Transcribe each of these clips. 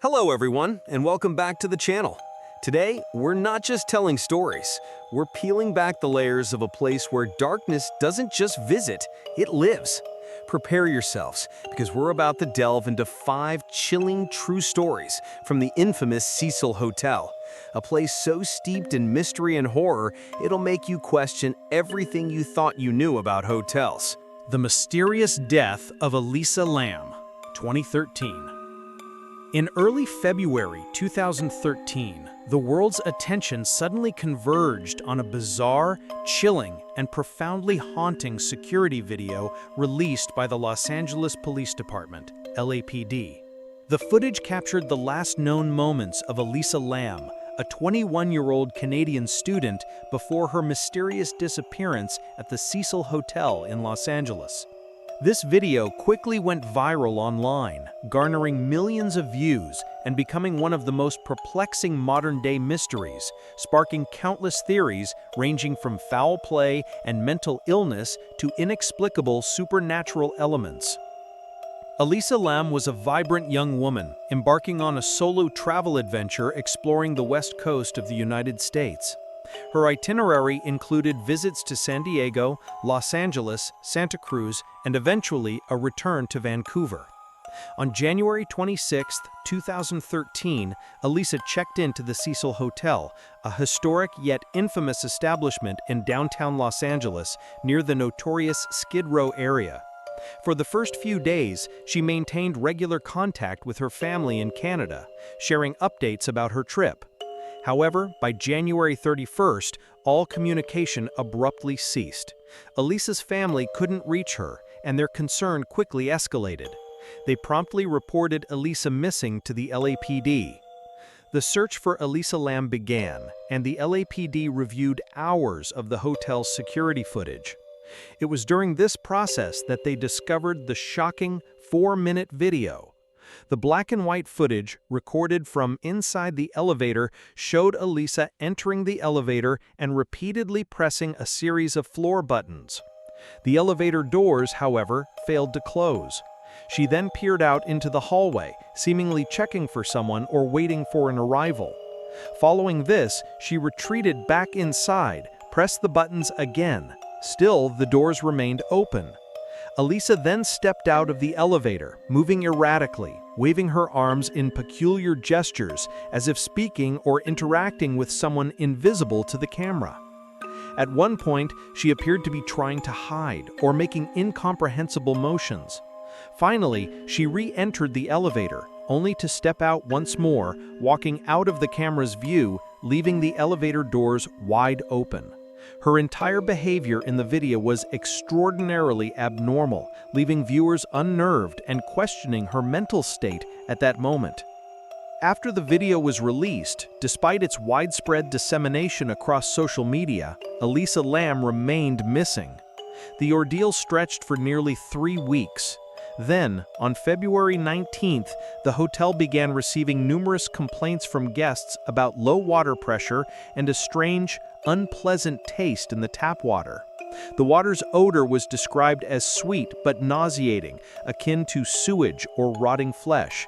Hello everyone, and welcome back to the channel. Today, we're not just telling stories, we're peeling back the layers of a place where darkness doesn't just visit, it lives. Prepare yourselves, because we're about to delve into 5 chilling true stories from the infamous Cecil Hotel, a place so steeped in mystery and horror, it'll make you question everything you thought you knew about hotels. The Mysterious Death of Elisa Lam, 2013. In early February 2013, the world's attention suddenly converged on a bizarre, chilling, and profoundly haunting security video released by the Los Angeles Police Department, LAPD. The footage captured the last known moments of Elisa Lam, a 21-year-old Canadian student, before her mysterious disappearance at the Cecil Hotel in Los Angeles. This video quickly went viral online, garnering millions of views and becoming one of the most perplexing modern-day mysteries, sparking countless theories ranging from foul play and mental illness to inexplicable supernatural elements. Elisa Lam was a vibrant young woman, embarking on a solo travel adventure exploring the west coast of the United States. Her itinerary included visits to San Diego, Los Angeles, Santa Cruz, and eventually a return to Vancouver. On January 26, 2013, Elisa checked into the Cecil Hotel, a historic yet infamous establishment in downtown Los Angeles near the notorious Skid Row area. For the first few days, she maintained regular contact with her family in Canada, sharing updates about her trip. However, by January 31st, all communication abruptly ceased. Elisa's family couldn't reach her, and their concern quickly escalated. They promptly reported Elisa missing to the LAPD. The search for Elisa Lam began, and the LAPD reviewed hours of the hotel's security footage. It was during this process that they discovered the shocking 4-minute video. The black and white footage, recorded from inside the elevator, showed Elisa entering the elevator and repeatedly pressing a series of floor buttons. The elevator doors, however, failed to close. She then peered out into the hallway, seemingly checking for someone or waiting for an arrival. Following this, she retreated back inside, pressed the buttons again. Still, the doors remained open. Elisa then stepped out of the elevator, moving erratically, waving her arms in peculiar gestures as if speaking or interacting with someone invisible to the camera. At one point, she appeared to be trying to hide or making incomprehensible motions. Finally, she re-entered the elevator, only to step out once more, walking out of the camera's view, leaving the elevator doors wide open. Her entire behavior in the video was extraordinarily abnormal, leaving viewers unnerved and questioning her mental state at that moment. After the video was released, despite its widespread dissemination across social media, Elisa Lam remained missing. The ordeal stretched for nearly 3 weeks. Then, on February 19th, the hotel began receiving numerous complaints from guests about low water pressure and a strange, unpleasant taste in the tap water. The water's odor was described as sweet but nauseating, akin to sewage or rotting flesh.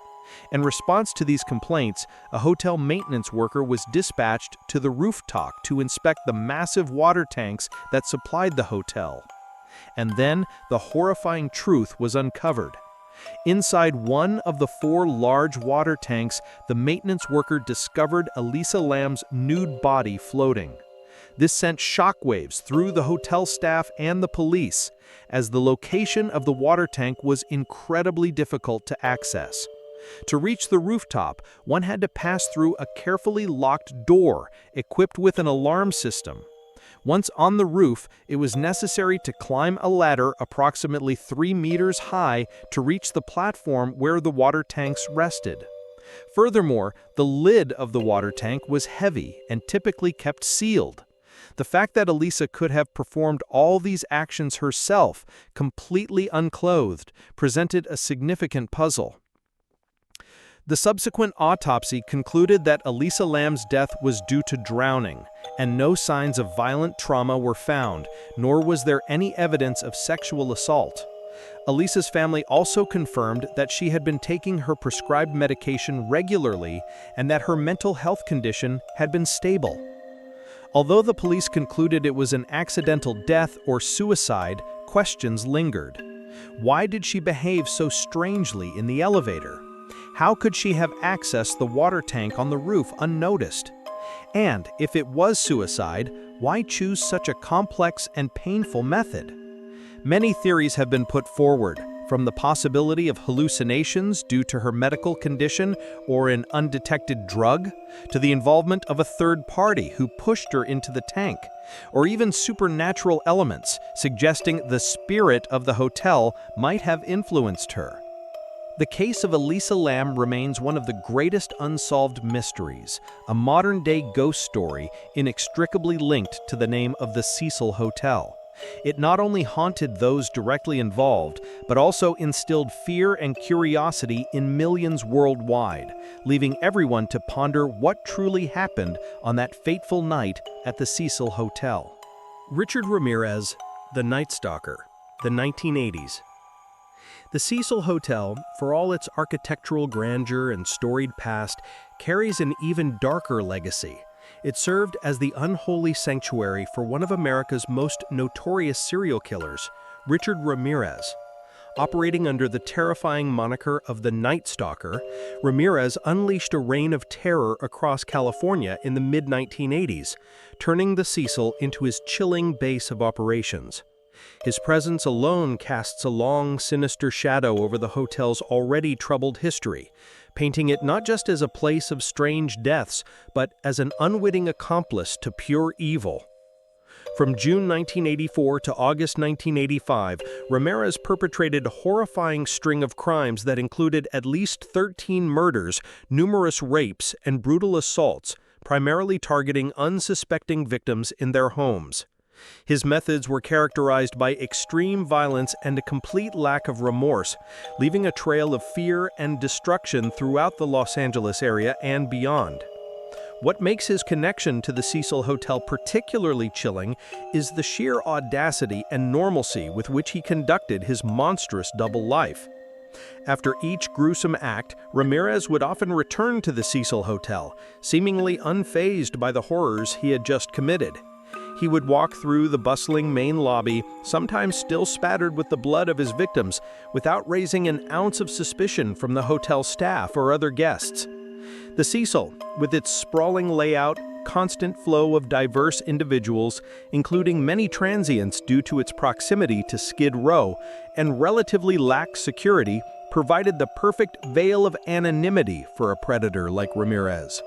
In response to these complaints, a hotel maintenance worker was dispatched to the rooftop to inspect the massive water tanks that supplied the hotel. And then, the horrifying truth was uncovered. Inside one of the 4 large water tanks, the maintenance worker discovered Elisa Lam's nude body floating. This sent shockwaves through the hotel staff and the police, as the location of the water tank was incredibly difficult to access. To reach the rooftop, one had to pass through a carefully locked door equipped with an alarm system. Once on the roof, it was necessary to climb a ladder approximately 3 meters high to reach the platform where the water tanks rested. Furthermore, the lid of the water tank was heavy and typically kept sealed. The fact that Elisa could have performed all these actions herself, completely unclothed, presented a significant puzzle. The subsequent autopsy concluded that Elisa Lam's death was due to drowning, and no signs of violent trauma were found, nor was there any evidence of sexual assault. Elisa's family also confirmed that she had been taking her prescribed medication regularly and that her mental health condition had been stable. Although the police concluded it was an accidental death or suicide, questions lingered. Why did she behave so strangely in the elevator? How could she have accessed the water tank on the roof unnoticed? And if it was suicide, why choose such a complex and painful method? Many theories have been put forward, from the possibility of hallucinations due to her medical condition or an undetected drug, to the involvement of a third party who pushed her into the tank, or even supernatural elements suggesting the spirit of the hotel might have influenced her. The case of Elisa Lam remains one of the greatest unsolved mysteries, a modern-day ghost story inextricably linked to the name of the Cecil Hotel. It not only haunted those directly involved, but also instilled fear and curiosity in millions worldwide, leaving everyone to ponder what truly happened on that fateful night at the Cecil Hotel. Richard Ramirez, The Nightstalker, the 1980s. The Cecil Hotel, for all its architectural grandeur and storied past, carries an even darker legacy. It served as the unholy sanctuary for one of America's most notorious serial killers, Richard Ramirez. Operating under the terrifying moniker of the Nightstalker, Ramirez unleashed a reign of terror across California in the mid-1980s, turning the Cecil into his chilling base of operations. His presence alone casts a long, sinister shadow over the hotel's already troubled history, painting it not just as a place of strange deaths, but as an unwitting accomplice to pure evil. From June 1984 to August 1985, Ramirez perpetrated a horrifying string of crimes that included at least 13 murders, numerous rapes, and brutal assaults, primarily targeting unsuspecting victims in their homes. His methods were characterized by extreme violence and a complete lack of remorse, leaving a trail of fear and destruction throughout the Los Angeles area and beyond. What makes his connection to the Cecil Hotel particularly chilling is the sheer audacity and normalcy with which he conducted his monstrous double life. After each gruesome act, Ramirez would often return to the Cecil Hotel, seemingly unfazed by the horrors he had just committed. He would walk through the bustling main lobby, sometimes still spattered with the blood of his victims, without raising an ounce of suspicion from the hotel staff or other guests. The Cecil, with its sprawling layout, constant flow of diverse individuals, including many transients due to its proximity to Skid Row, and relatively lax security, provided the perfect veil of anonymity for a predator like Ramirez.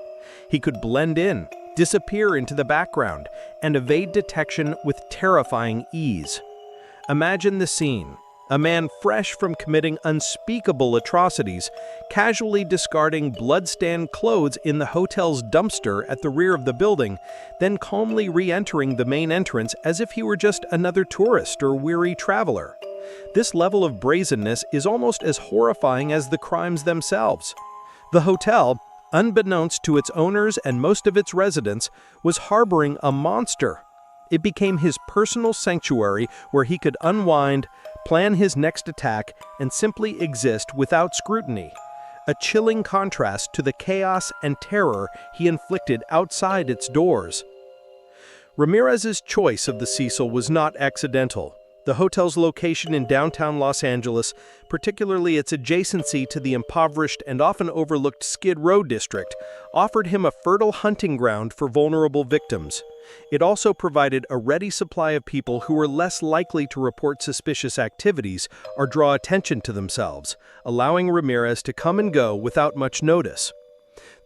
He could blend in, disappear into the background, and evade detection with terrifying ease. Imagine the scene. A man fresh from committing unspeakable atrocities, casually discarding blood-stained clothes in the hotel's dumpster at the rear of the building, then calmly re-entering the main entrance as if he were just another tourist or weary traveler. This level of brazenness is almost as horrifying as the crimes themselves. The hotel, unbeknownst to its owners and most of its residents, was harboring a monster. It became his personal sanctuary where he could unwind, plan his next attack, and simply exist without scrutiny. A chilling contrast to the chaos and terror he inflicted outside its doors. Ramirez's choice of the Cecil was not accidental. The hotel's location in downtown Los Angeles, particularly its adjacency to the impoverished and often overlooked Skid Row district, offered him a fertile hunting ground for vulnerable victims. It also provided a ready supply of people who were less likely to report suspicious activities or draw attention to themselves, allowing Ramirez to come and go without much notice.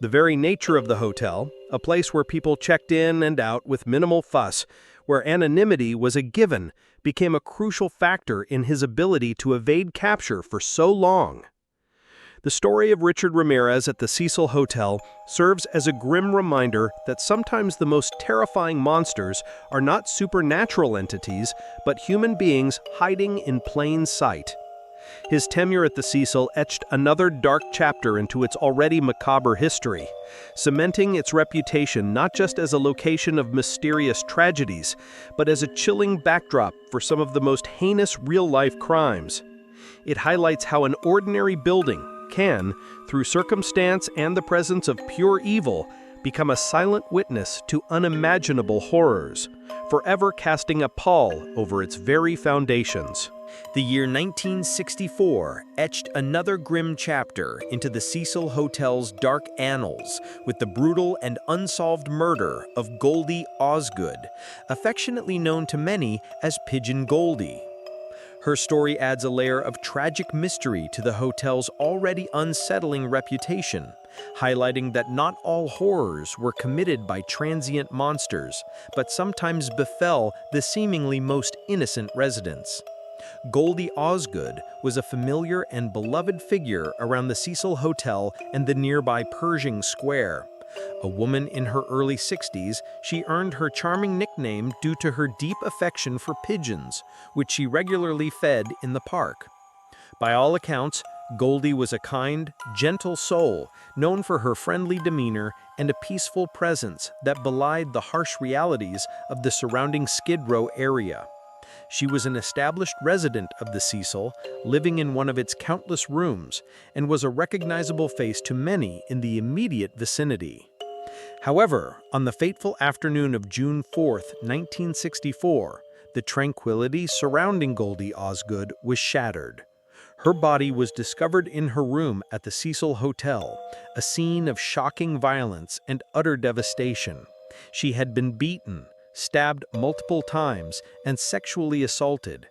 The very nature of the hotel, a place where people checked in and out with minimal fuss, where anonymity was a given, became a crucial factor in his ability to evade capture for so long. The story of Richard Ramirez at the Cecil Hotel serves as a grim reminder that sometimes the most terrifying monsters are not supernatural entities, but human beings hiding in plain sight. His tenure at the Cecil etched another dark chapter into its already macabre history, cementing its reputation not just as a location of mysterious tragedies, but as a chilling backdrop for some of the most heinous real-life crimes. It highlights how an ordinary building can, through circumstance and the presence of pure evil, become a silent witness to unimaginable horrors, forever casting a pall over its very foundations. The year 1964 etched another grim chapter into the Cecil Hotel's dark annals with the brutal and unsolved murder of Goldie Osgood, affectionately known to many as Pigeon Goldie. Her story adds a layer of tragic mystery to the hotel's already unsettling reputation, highlighting that not all horrors were committed by transient monsters, but sometimes befell the seemingly most innocent residents. Goldie Osgood was a familiar and beloved figure around the Cecil Hotel and the nearby Pershing Square. A woman in her early 60s, she earned her charming nickname due to her deep affection for pigeons, which she regularly fed in the park. By all accounts, Goldie was a kind, gentle soul, known for her friendly demeanor and a peaceful presence that belied the harsh realities of the surrounding Skid Row area. She was an established resident of the Cecil, living in one of its countless rooms, and was a recognizable face to many in the immediate vicinity. However, on the fateful afternoon of June 4, 1964, the tranquility surrounding Goldie Osgood was shattered. Her body was discovered in her room at the Cecil Hotel, a scene of shocking violence and utter devastation. She had been beaten, stabbed multiple times, and sexually assaulted.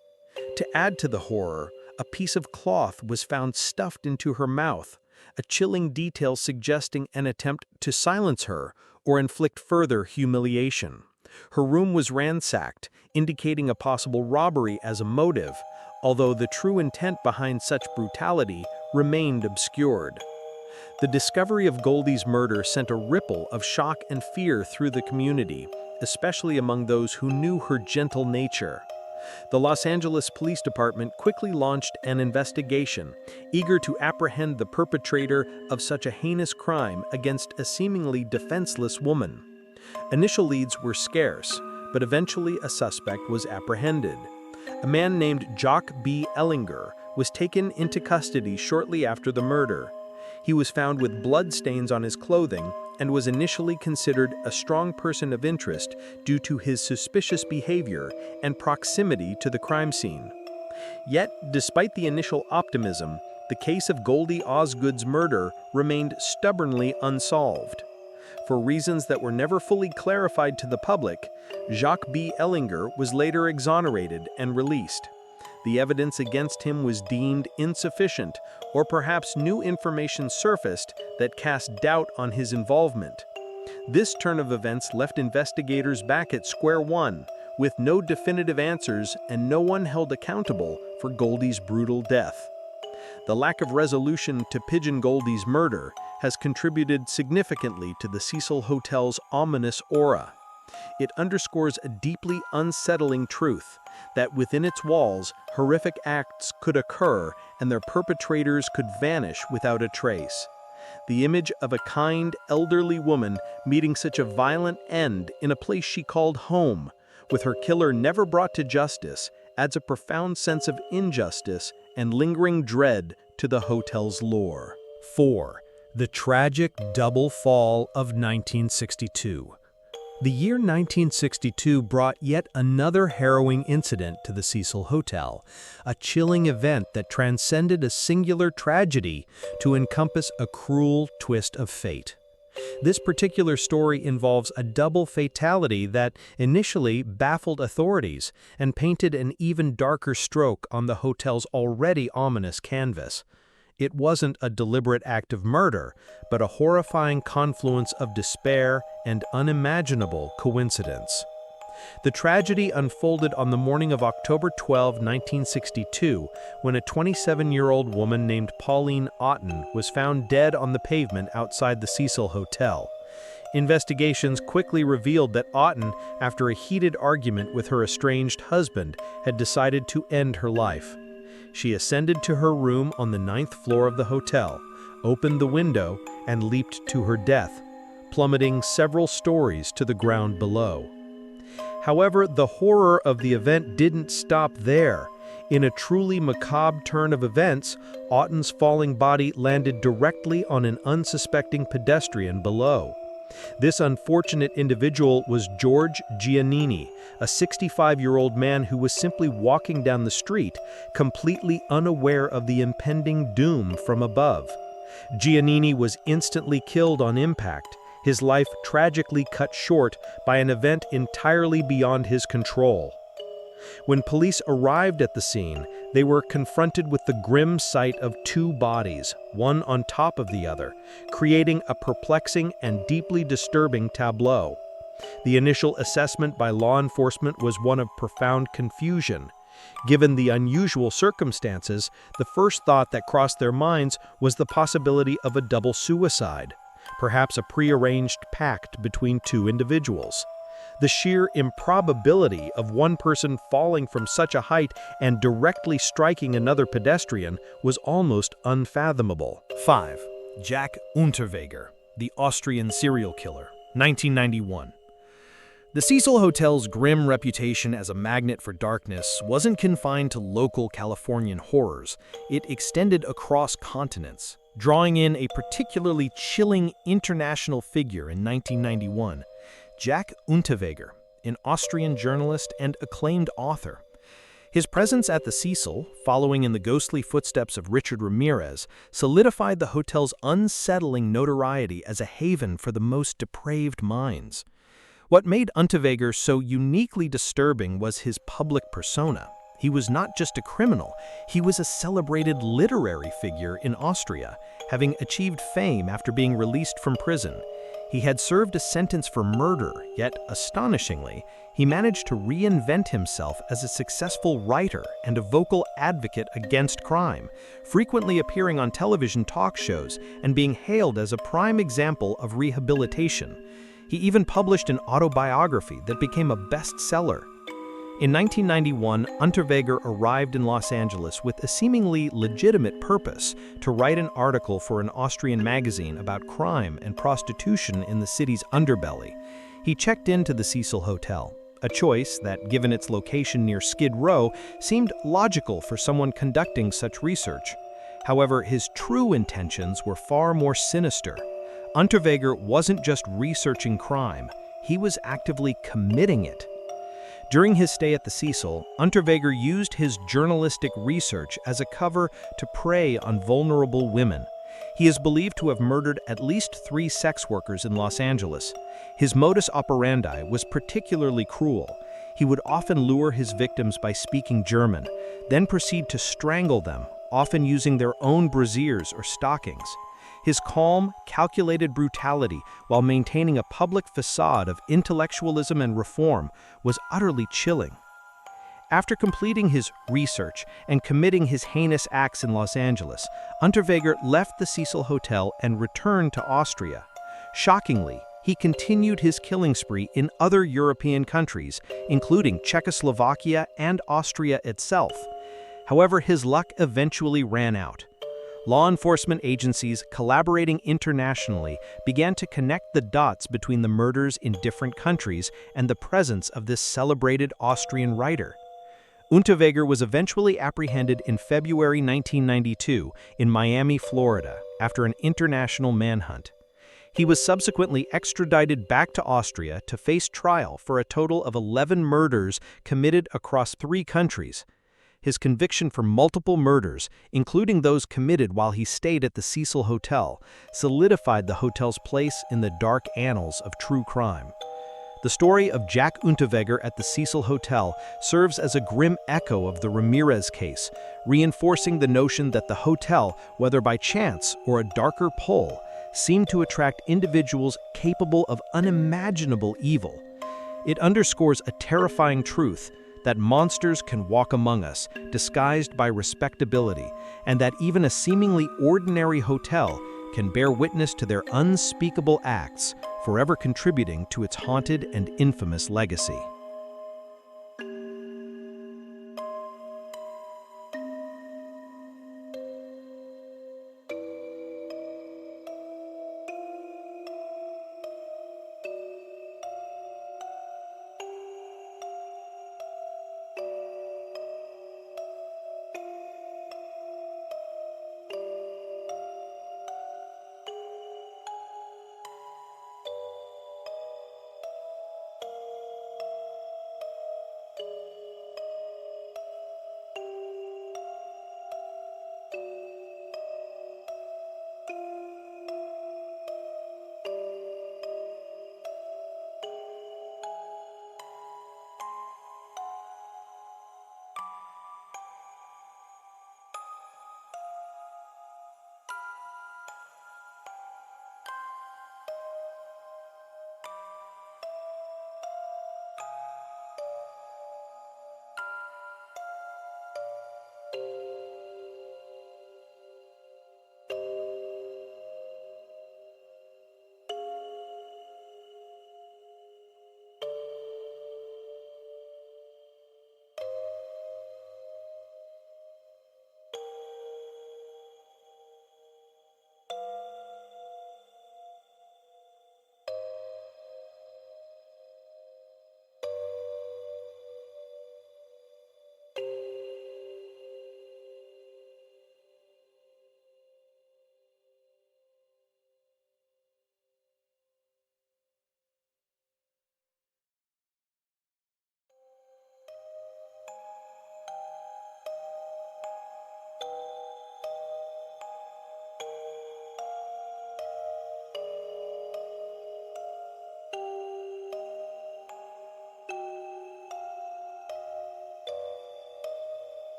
To add to the horror, a piece of cloth was found stuffed into her mouth, a chilling detail suggesting an attempt to silence her or inflict further humiliation. Her room was ransacked, indicating a possible robbery as a motive, although the true intent behind such brutality remained obscured. The discovery of Goldie's murder sent a ripple of shock and fear through the community, especially among those who knew her gentle nature. The Los Angeles Police Department quickly launched an investigation, eager to apprehend the perpetrator of such a heinous crime against a seemingly defenseless woman. Initial leads were scarce, but eventually a suspect was apprehended. A man named Jock B. Ellinger was taken into custody shortly after the murder. He was found with bloodstains on his clothing and was initially considered a strong person of interest due to his suspicious behavior and proximity to the crime scene. Yet, despite the initial optimism, the case of Goldie Osgood's murder remained stubbornly unsolved. For reasons that were never fully clarified to the public, Jacques B. Ellinger was later exonerated and released. The evidence against him was deemed insufficient, or perhaps new information surfaced that cast doubt on his involvement. This turn of events left investigators back at square one, with no definitive answers and no one held accountable for Goldie's brutal death. The lack of resolution to Pigeon Goldie's murder has contributed significantly to the Cecil Hotel's ominous aura. It underscores a deeply unsettling truth that within its walls, horrific acts could occur and their perpetrators could vanish without a trace. The image of a kind, elderly woman meeting such a violent end in a place she called home, with her killer never brought to justice, adds a profound sense of injustice and lingering dread to the hotel's lore. 4. The tragic double fall of 1962. The year 1962 brought yet another harrowing incident to the Cecil Hotel, a chilling event that transcended a singular tragedy to encompass a cruel twist of fate. This particular story involves a double fatality that initially baffled authorities and painted an even darker stroke on the hotel's already ominous canvas. It wasn't a deliberate act of murder, but a horrifying confluence of despair and unimaginable coincidence. The tragedy unfolded on the morning of October 12, 1962, when a 27-year-old woman named Pauline Otten was found dead on the pavement outside the Cecil Hotel. Investigations quickly revealed that Otten, after a heated argument with her estranged husband, had decided to end her life. She ascended to her room on the 9th floor of the hotel, opened the window, and leaped to her death, plummeting several stories to the ground below. However, the horror of the event didn't stop there. In a truly macabre turn of events, Auten's falling body landed directly on an unsuspecting pedestrian below. This unfortunate individual was George Giannini, a 65-year-old man who was simply walking down the street, completely unaware of the impending doom from above. Giannini was instantly killed on impact, his life tragically cut short by an event entirely beyond his control. When police arrived at the scene, they were confronted with the grim sight of two bodies, one on top of the other, creating a perplexing and deeply disturbing tableau. The initial assessment by law enforcement was one of profound confusion. Given the unusual circumstances, the first thought that crossed their minds was the possibility of a double suicide, perhaps a prearranged pact between two individuals. The sheer improbability of one person falling from such a height and directly striking another pedestrian was almost unfathomable. 5. Jack Unterweger, the Austrian serial killer, 1991. The Cecil Hotel's grim reputation as a magnet for darkness wasn't confined to local Californian horrors. It extended across continents, drawing in a particularly chilling international figure in 1991. Jack Unterweger, an Austrian journalist and acclaimed author. His presence at the Cecil, following in the ghostly footsteps of Richard Ramirez, solidified the hotel's unsettling notoriety as a haven for the most depraved minds. What made Unterweger so uniquely disturbing was his public persona. He was not just a criminal, he was a celebrated literary figure in Austria, having achieved fame after being released from prison. He had served a sentence for murder, yet, astonishingly, he managed to reinvent himself as a successful writer and a vocal advocate against crime, frequently appearing on television talk shows and being hailed as a prime example of rehabilitation. He even published an autobiography that became a bestseller. In 1991, Unterweger arrived in Los Angeles with a seemingly legitimate purpose to write an article for an Austrian magazine about crime and prostitution in the city's underbelly. He checked into the Cecil Hotel, a choice that, given its location near Skid Row, seemed logical for someone conducting such research. However, his true intentions were far more sinister. Unterweger wasn't just researching crime, he was actively committing it. During his stay at the Cecil, Unterweger used his journalistic research as a cover to prey on vulnerable women. He is believed to have murdered at least 3 sex workers in Los Angeles. His modus operandi was particularly cruel. He would often lure his victims by speaking German, then proceed to strangle them, often using their own brassieres or stockings. His calm, calculated brutality while maintaining a public facade of intellectualism and reform was utterly chilling. After completing his research and committing his heinous acts in Los Angeles, Unterweger left the Cecil Hotel and returned to Austria. Shockingly, he continued his killing spree in other European countries, including Czechoslovakia and Austria itself. However, his luck eventually ran out. Law enforcement agencies collaborating internationally began to connect the dots between the murders in different countries and the presence of this celebrated Austrian writer. Unterweger was eventually apprehended in February 1992 in Miami, Florida, after an international manhunt. He was subsequently extradited back to Austria to face trial for a total of 11 murders committed across 3 countries. His conviction for multiple murders, including those committed while he stayed at the Cecil Hotel, solidified the hotel's place in the dark annals of true crime. The story of Jack Unterweger at the Cecil Hotel serves as a grim echo of the Ramirez case, reinforcing the notion that the hotel, whether by chance or a darker pull, seemed to attract individuals capable of unimaginable evil. It underscores a terrifying truth that monsters can walk among us, disguised by respectability, and that even a seemingly ordinary hotel can bear witness to their unspeakable acts, forever contributing to its haunted and infamous legacy.